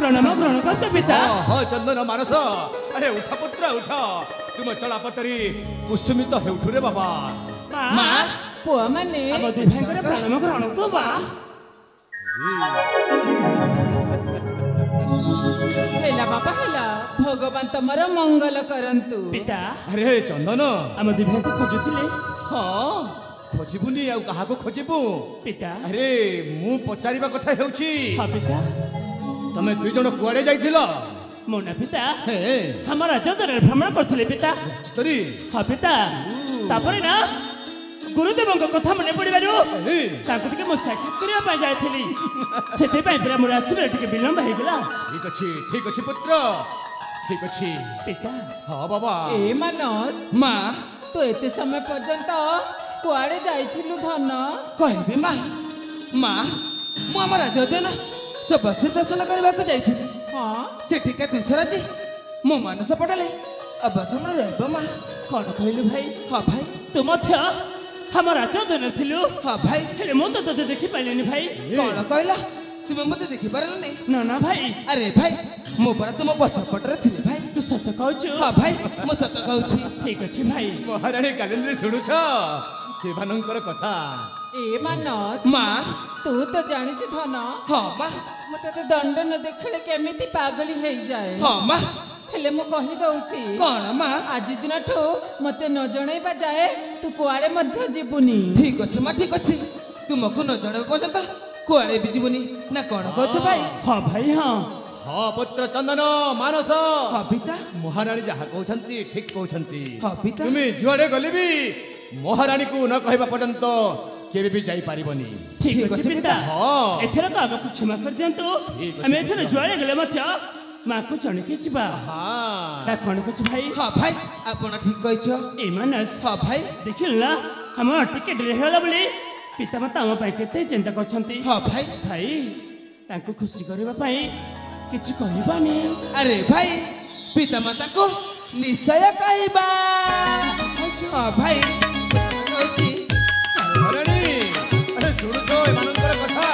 प्रणाम ग्रहण करते पिता। हाँ चंदन मानस अरे उठ पुत्र उठ तुम चलापतरी कुसुमित हेउठु रे बाबा। माँ पुआ माने हम दी भाई करे प्रणाम ग्रहण तो बा। हेला बाबा हेला भगवान तमर मंगल करंतु। पिता अरे चंदन हम दी भाई को खोजुथिले। हाँ खोजिबुनी आ कहा को खोजिबु पिता अरे मु पचारिबा कथा हेउची हाँ पिता तमे दुई जण कुआडे जाइथिल मोना पिता हे हमारा जगरे भ्रमण करथिले पिता। तरी हाँ पिता तापरे ना गुरुदेवଙ୍କ କଥା मने पडिबारु हे ताको टिके मो साक्षात करिया पाई जायथिली सेते पाई पुरा मोर आसीबे टिके विलंब हे गेला। ठीक अछि पुत्र ठीक अछि पिता हाँ बाबा। ए मानस माँ तू एते समय पर्यंत कुआड़े जाइथिलु धन कहबी माँ माँ मु आम राजोद्यान सुबश्री दर्शन करने को जाइए हाँ सेठी के तुषराजी मो मानस पड़े अवश्य रही माँ। कौन कहलु भाई हाँ भाई तू मध्य हमारा चौदन थिलु। हाँ भाई हेले मो तो तते देखि पाइलेनी भाई। कौन कहला तुम्हें मत देखी पारे ना ना भाई अरे भाई मो पर तुम पछपटे थी भाई। तू सत कहछु। हाँ भाई मो सत कहूँ। ठीक अछि भाई। महाराणी कालिंदी शुणुछ सेवानंकर कथा। ए मानस माँ तू तो जानिछु धन हाँ माँ मते तो दंड न देखले केमिति पागली हे जाए। हाँ माँ हेले मु कहि दउछि कौन माँ आज दिनठो मते न जणैबा जाए तू कुआड़े मध्य जीवुनी। ठीक अच्छे माँ ठीक अच्छे तुमको न जन पर्यंत कुआड़े भी जीवनी ना कौन कह भाई। हाँ भाई हाँ हाँ पुत्र चंदन मानस हाँ पिता महाराणी जहाँ कहते ठीक कहते हाँ पिता तुम्हें जुआड़े गले भी महाराणी को न कहवा पर्यंत केबे भी जाई पारिबनी। ठीक अछि पिता। हाँ एथर काग को क्षमा कर दियंतु हम एथर जुआरे गले मध्य माँ को चणके जिबा। हाँ ता कोन कुछ भाई। हाँ भाई आपण ठीक कह। ए मानस हाँ भाई देखिल ना हम टिकेट रे होला बोली पिता माता हम पाई केते चिंता करछंती। हाँ भाई भाई तांको खुशी करबा पाई किछ कहबानी। अरे भाई पिता माता को निश्चय कहबा। हाँ भाई महाराणी अरे शुणुछ एमानंकर कथा।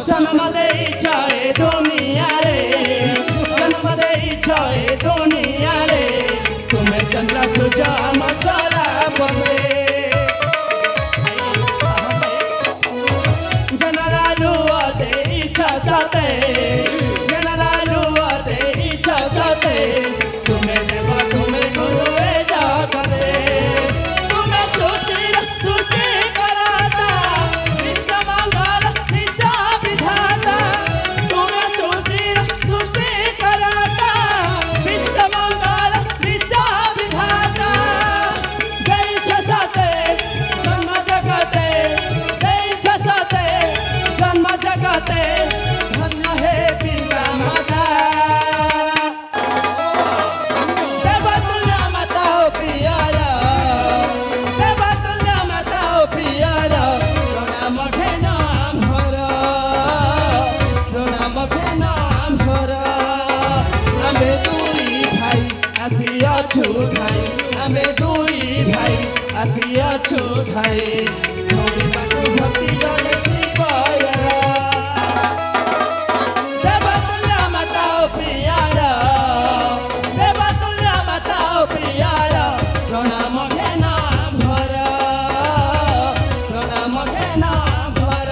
जन्म देइछ ए दुनिया रे जन्म देइछ ए दुनिया रे तुम्हें चंद्र सूर्य हम चला परे जनरालु देइछ सते जनरालु देइछ सते तुम्हें देव तुम्हें गुरु ए जगते ଅଛୁଥାଏ ଧରିବାକୁ ଭକ୍ତି ଜଳେ ଶିବୟର ଦେବତୁଲ୍ୟ ମାତା ଓ ପ୍ରିୟାର ଦେବତୁଲ୍ୟ ମାତା ଓ ପ୍ରିୟାର ପ୍ରଣାମ ଘେନା ଭର ପ୍ରଣାମ ଘେନା ଭର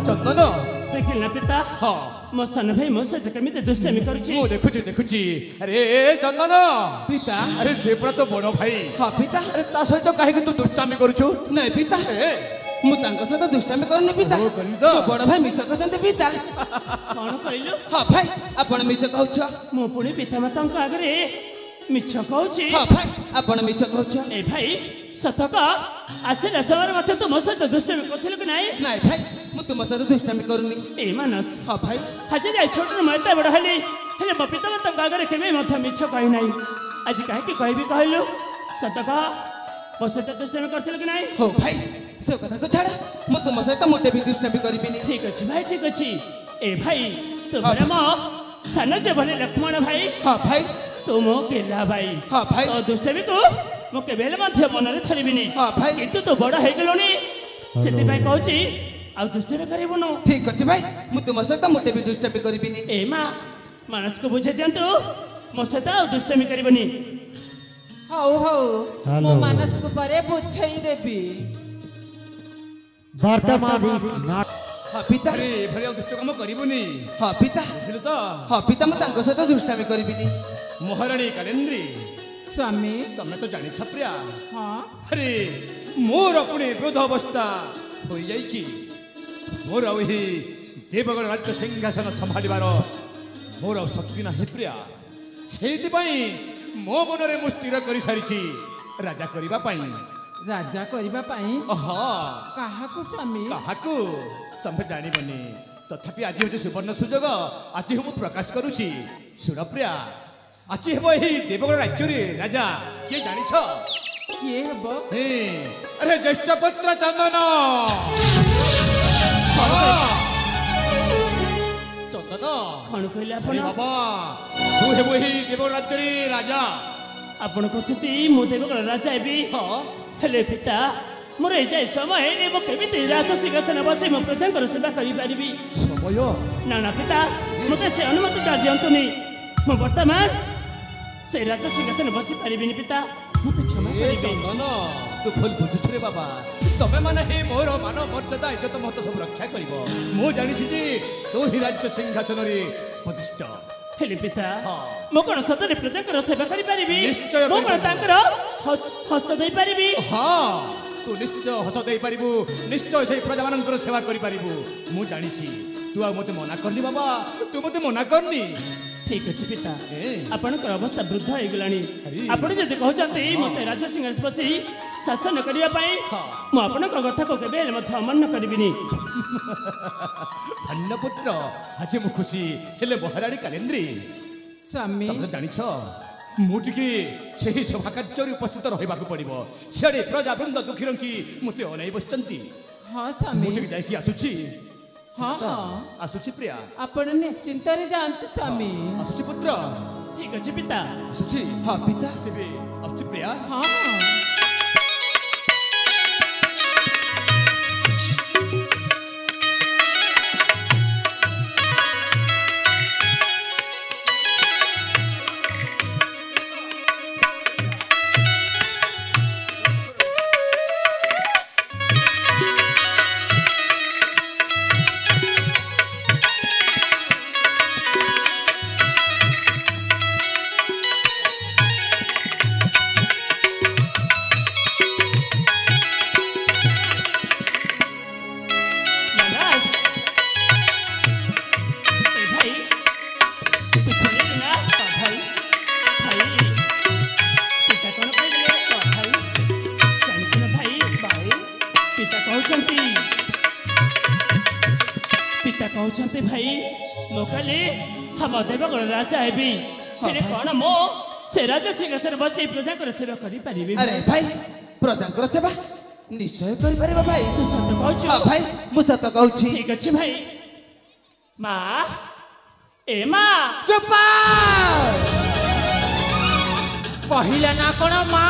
ଚନ୍ଦନ ଦେଖିଲ ନା ପିତା ହଁ ମୋ ସାନ ଭାଇ ମୋ ସହିତ କେମିତି ଦୁଷ୍ଟାମି କରୁଛି ମୁଁ ଦେଖୁଛି ଆରେ ଚନ୍ଦନ ପିତା ଆରେ ସେ ପୁରା ତ ବଡ ଭାଇ ହଁ ପିତା ଆରେ ତା ସହିତ କାହିଁକି ତୁ ଦୁଷ୍ଟାମି କରୁଛୁ ନାଇଁ ପିତା ମୁଁ ତାଙ୍କ ସହିତ ଦୁଷ୍ଟାମି କରୁନି ପିତା ଓ, କରିବି ତ? ମୋ ବଡ ଭାଇ ମିଛ କହୁଛନ୍ତି ପିତା କଣ କହିଲୁ ହଁ ଭାଇ ଆପଣ ମିଛ କହୁଛ ମୁଁ ପୁଣି ପିତାମାତାଙ୍କ ଆଗରେ ମିଛ କହୁଛି ହଁ ଭାଇ ଆପଣ ମିଛ କହୁଛ ଏ ଭାଇ ସତକ ଆସିଲା ସମୟରେ ମଧ୍ୟ ତୁ ମୋ ସହିତ ଦୁଷ୍ଟାମି କରୁଥିଲୁ କି ନାଇଁ ନାଇଁ ଭାଇ ମୁଁ ତୁମ ସହିତ ଦୁଷ୍ଟାମି କରୁନି ଏ ମାନସ ହଁ ଭାଇ ଆଜି ଯାଇ ଛୋଟରୁ ମୁଁ ଏତେ ବଡ଼ ହେଲି ହେଲେ ମୋ ପିତାମାତାଙ୍କ ଆଗରେ କେବେ ମଧ୍ୟ ମିଛ କହି ନାହିଁ ଆଜି କାହିଁକି କହିବି କହିଲୁ ସତକ ମୋ ସହିତ ଦୁଷ୍ଟାମି କରିଥିଲୁ କି ନାଇଁ ହଉ ଭାଇ ସେ କଥାକୁ ଛାଡ଼ ମୁଁ ତୁମ ସହିତ ମୋଟେ ବି ଦୁଷ୍ଟାମି କରିବିନି ଠିକ ଅଛି ଭାଇ ଠିକ ଅଛି ଏ ଭାଇ ତୁ ବଡ଼ ମୋ ସାନ ଯେ ଭଳି ଲକ୍ଷ୍ମଣ ଭାଇ ହଁ ଭାଇ ତୁ ମୋ ଗେଲା ଭାଇ ହଁ ଭାଇ ତୋ ଦୁଷ୍ଟାମିକୁ ମୁଁ କେବେ ହେଲେ ମଧ୍ୟ ମନରେ ଧରିବିନି ହଁ ଭାଇ କିନ୍ତୁ ତୁ ବଡ଼ ହେଇଗଲୁଣି ସେଥିପାଇଁ କହୁଛି ଆଉ ଦୁଷ୍ଟାମି କରିବୁନୁ ଠିକ ଅଛି ଭାଇ ମୁଁ ତୁମ ସହିତ ମୋଟେ ବି ଦୁଷ୍ଟାମି କରିବିନି ଏ ମା ମାନସକୁ ବୁଝେଇ ଦିଅନ୍ତୁ ମୋ ସହିତ ଆଉ ଦୁଷ୍ଟାମି କରିବନି ହଉ ହଉ ମୁଁ ମାନସକୁ ପରେ ବୁଝେଇ ଦେବି ବର୍ତ୍ତମାନ not ହଁ ପିତା ଆରେ ଏଭଳି ଆଉ ଦୁଷ୍ଟ କାମ କରିବୁନି ହଁ ପିତା ବୁଝିଲୁ ତ ହଁ ପିତା ମୁଁ ତାଙ୍କ ସହିତ ଦୁଷ୍ଟାମି କରିବିନି ମହାରାଣୀ କାଲେନ୍ଦ୍ରୀ ସ୍ୱାମୀ ତମେ ତ ଜାଣିଛ ପ୍ରିୟା ହଁ ଆରେ ମୋର ପୁଣି ବୃଦ୍ଧ ଅବସ୍ଥା ହୋଇଯାଇଛି ମୋର ଆଉ ଏହି ଦେବଗଣ ରାଜ୍ୟ ସିଂହାସନ ସମ୍ଭାଳିବାର ମୋର ଆଉ ଶକ୍ତି ନାହିଁ ପ୍ରିୟା ସେଇଥିପାଇଁ ମୋ ମନରେ ମୁଁ ସ୍ଥିର କରିସାରିଛି ରାଜା କରିବା ପାଇଁ ରାଜା କରିବା ପାଇଁ ହଁ କାହାକୁ ସ୍ୱାମୀ କାହାକୁ ତମେ ଜାଣିବନି ତଥାପି ଆଜି ହେଉଛି ସୁବର୍ଣ୍ଣ ସୁଯୋଗ ଆଜି ମୁଁ ପ୍ରକାଶ କରୁଛି ଶୁଣ ପ୍ରିୟା ଆଜି ହେବ ଏହି ଦେବଗଣ ରାଜ୍ୟରେ ରାଜା କିଏ ଜାଣିଛ କିଏ ହେବ अरे ज्येष्ठ पुत्र चंदन चंदन କଣ କହିଲେ अरे ଆପଣ बाबा तू हे वही देव राज्य राजा ଆପଣ କହୁଛନ୍ତି ମୁଁ ଦେବଗଣ ରାଜା ହେବି हाँ ହେଲେ ପିତା ମୋର ଏଇ ଯାଏ ସମୟ ହେଇନି ମୁଁ କେମିତି ରାଜ ସିଂହାସନ ବସି ମୋ ପ୍ରଜାଙ୍କର ସେବା କରିପାରିବି समय ନା ନା ପିତା ମୋତେ ସେ ଅନୁମତିଟା ଦିଅନ୍ତୁନି ମୁଁ ବର୍ତ୍ତମାନ ସେ ରାଜ ସିଂହାସନ ବସି ପାରିବିନି ପିତା ମୋତେ କ୍ଷମା ए କରିବେ चंदन तू भूल बुझुछु रे बाबा तमे माने हे मोर मान मर्यादा इज्जत महत्व सब रक्षा करिवो मु जानिछि जे तू ही राज्य सिंहासन रे प्रतिष्ठ ହେଲେ ପିତା ହଁ। ମୁଁ କଣ ସତରେ ପ୍ରଜାଙ୍କର ସେବା କରିପାରିବି ନିଶ୍ଚୟ ମୁଁ କଣ କରିପାରିବି। ତାଙ୍କର ହସ ଦେଇପାରିବି हाँ तू निश्चय हस दे पारिबु निश्चय से प्रजा मानकर सेवा करि पारिबु मु जानिछि तू आ मते मना करनी बाबा तू मते मना करनी ଠିକ ଅଛି ପିତା ଏ। ଆପଣଙ୍କର ଅବସ୍ଥା ବୃଦ୍ଧ ହେଇଗଲାଣି ଆରେ। ଆପଣ ଯଦି କହୁଛନ୍ତି ମୋତେ ରାଜ ସିଂହାସନ ବସି ଶାସନ କରିବା ପାଇଁ ହଁ। ମୁଁ ଆପଣଙ୍କ କଥାକୁ କେବେ ହେଲେ ମଧ୍ୟ ଅମାନ୍ୟ କରିବିନି धन्य पुत्र आज मु खुशी हेले महाराणी कालेन्द्री ସ୍ୱାମୀ तमे जानिछ मु टिके सेही सभा कार्य उपस्थित रहिबाकु पड़िबो सेडे प्रजा वृंद दुखी रंकी मते अनै बसचंती ହଁ मु ସ୍ୱାମୀ टिके जाइकी आसुची ହଁ ହଁ आसुची प्रिया ଆପଣ ନିଶ୍ଚିନ୍ତରେ ଯାଆନ୍ତୁ ସ୍ୱାମୀ आसुची पुत्र ଠିକ ଅଛି ପିତା आसुची ହଁ ପିତା तेबे आसुची प्रिया ହଁ ହଁ ଚାହୁଁଛନ୍ତି ଭାଇ ମୁଁ କାଲି ଆମ ଦେବଗଣ ରାଜା ହେବି ହେଲେ କଣ ମୁଁ ସେ ରାଜ ସିଂହାସନ ବସି ପ୍ରଜାଙ୍କର ସେବା କରିପାରିବି ଆରେ ଭାଇ ପ୍ରଜାଙ୍କର ସେବା ନିଶ୍ଚୟ କରିପାରିବ ଭାଇ ତୁ ସତ କହୁଛୁ ହଁ ଭାଇ ମୁଁ ସତ କହୁଛି ଠିକ ଅଛି ଭାଇ ମା ଏ ମା କହିଲା ନା କଣ ମା